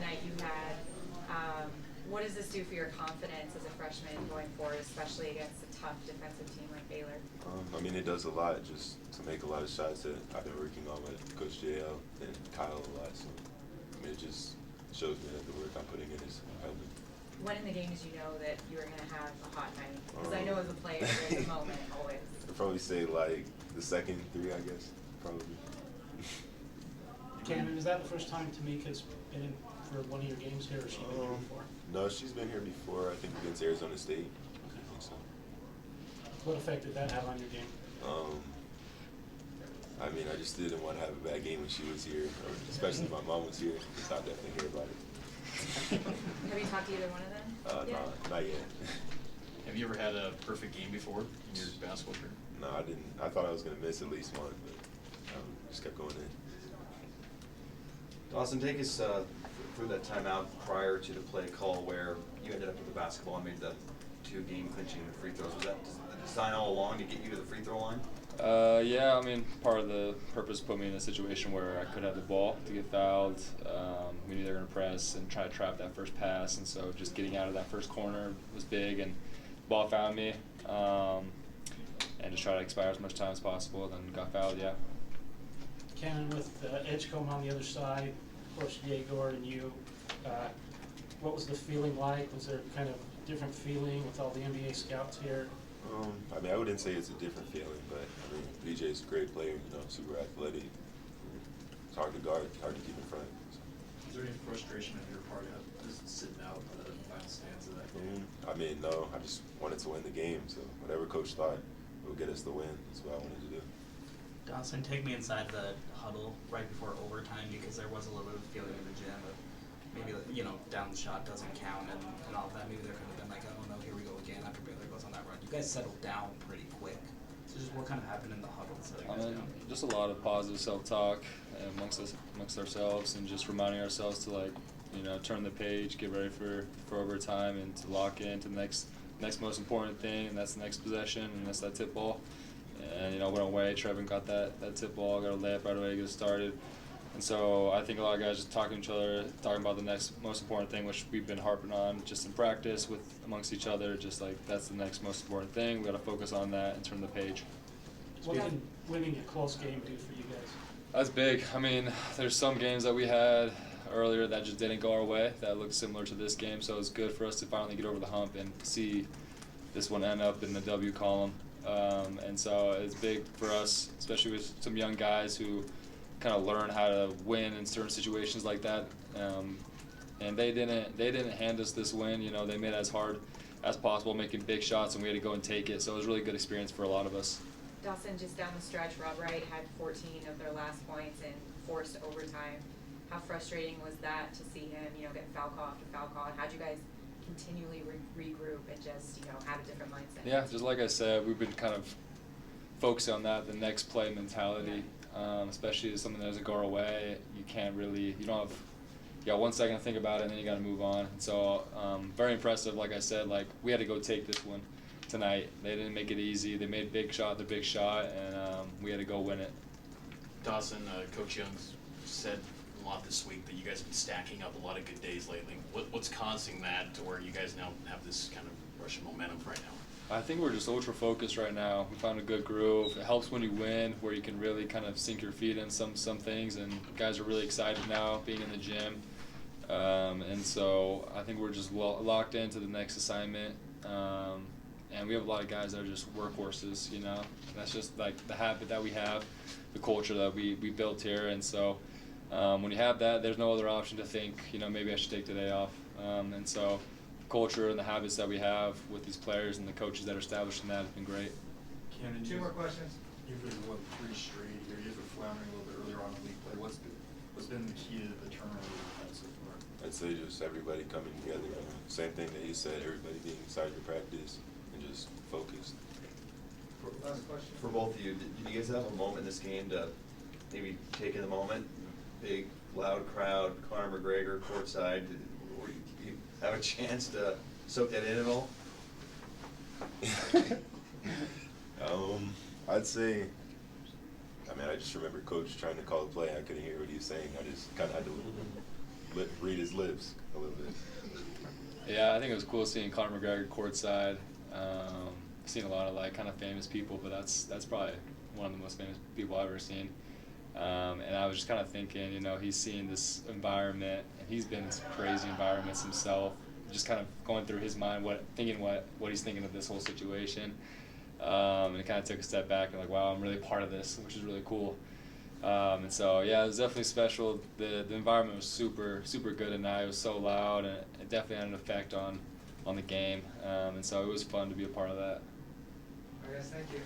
night you had. What does this do for your confidence as a freshman going forward, especially against a tough defensive team like Baylor? I mean, it does a lot just to make a lot of shots that I've been working on with Coach JL and Kyle a lot. So, I mean, it just shows me that the work I'm putting in is helping. When in the game did you know that you were going to have a hot night? Because I know as a player, there's a moment always. I'd probably say like the second three, I guess, probably. Kanon, is that the first time Tamika's been in for one of your games here, or has she been here before? No, she's been here before, I think against Arizona State. Okay. I think so. What effect did that have on your game? I mean, I just didn't want to have a bad game when she was here, or especially if my mom was here, because I'd definitely hear about it. Have you talked to either one of them? Not yet. Have you ever had a perfect game before in your basketball career? No, I didn't. I thought I was going to miss at least one, but just kept going in. Dawson, take us through that timeout prior to the play call where you ended up with the basketball and made the 2 game-clinching free throws. Was that the design all along to get you to the free throw line? Yeah, I mean, part of the purpose put me in a situation where I could have the ball to get fouled. We knew they were going to press and try to trap that first pass, and so just getting out of that first corner was big, and the ball found me, and just try to expire as much time as possible, then got fouled, yeah. Kanon, with Edgecombe on the other side, of course, Yegor and you, what was the feeling like? Was there kind of a different feeling with all the NBA scouts here? I mean, I wouldn't say it's a different feeling, but I mean, BJ's a great player, super athletic. It's hard to guard, hard to keep in front. So. Is there any frustration on your part just sitting out the final stance of that game? I mean, no, I just wanted to win the game, so whatever coach thought would get us the win, that's what I wanted to do. Dawson, take me inside the huddle right before overtime, because there was a little bit of feeling in the gym of maybe, down the shot doesn't count and all of that. Maybe there could have been like, oh no, here we go again after Baylor goes on that run. You guys settled down pretty quick. So just what kind of happened in the huddle to settle you guys down? Just a lot of positive self-talk amongst ourselves, and just reminding ourselves to turn the page, get ready for overtime, and to lock in to the next most important thing, and that's the next possession, and that's that tip ball. And went away. Trevin got that tip ball, got a layup right away, get it started. And so I think a lot of guys just talking to each other, talking about the next most important thing, which we've been harping on just in practice amongst each other, just like that's the next most important thing. We got to focus on that and turn the page. What can winning a close game do for you guys? That's big. I mean, there's some games that we had earlier that just didn't go our way that looked similar to this game, so it's good for us to finally get over the hump and see this one end up in the W column. And so it's big for us, especially with some young guys who kind of learn how to win in certain situations like that. And they didn't hand us this win. They made it as hard as possible, making big shots, and we had to go and take it. So it was a really good experience for a lot of us. Dawson, just down the stretch, Rob Wright had 14 of their last points and forced overtime. How frustrating was that to see him, get foul call after foul call? And how'd you guys continually regroup and just, have a different mindset? Yeah, just like I said, we've been kind of focusing on that, the next play mentality, especially as something that doesn't go our way. You don't have, you got 1 second to think about it, and then you got to move on. And so very impressive, like I said, we had to go take this one tonight. They didn't make it easy. They made the big shot, and we had to go win it. Dawson, Coach Young's said a lot this week that you guys have been stacking up a lot of good days lately. What's causing that to where you guys now have this kind of rush of momentum right now? I think we're just ultra focused right now. We found a good groove. It helps when you win, where you can really kind of sink your feet in some things, and guys are really excited now being in the gym. And so I think we're just locked into the next assignment. And we have a lot of guys that are just workhorses, That's just like the habit that we have, the culture that we built here. And so when you have that, there's no other option to think, maybe I should take today off. And so culture and the habits that we have with these players and the coaches that are established in that have been great. Kanon, 2 more questions. You've been won 3 straight here. You guys were floundering a little bit earlier on in the league play. What's been the key to the turnaround so far? I'd say just everybody coming together. Same thing that you said, everybody being excited to practice and just focused. Last question. For both of you, did you guys have a moment in this game to maybe take in the moment? Big, loud crowd, Conor McGregor courtside. Did you have a chance to soak that in at all? I'd say, I just remember Coach trying to call the play. I couldn't hear what he was saying. I just kind of had to read his lips a little bit. Yeah, I think it was cool seeing Conor McGregor courtside. Seen a lot of like kind of famous people, but that's probably one of the most famous people I've ever seen. And I was just kind of thinking, he's seeing this environment, and he's been in some crazy environments himself. Just kind of going through his mind, what he's thinking of this whole situation. And it kind of took a step back and like, wow, I'm really part of this, which is really cool. And so yeah, it was definitely special. The environment was super good tonight. It was so loud, and it definitely had an effect on the game. And so it was fun to be a part of that. I guess, thank you.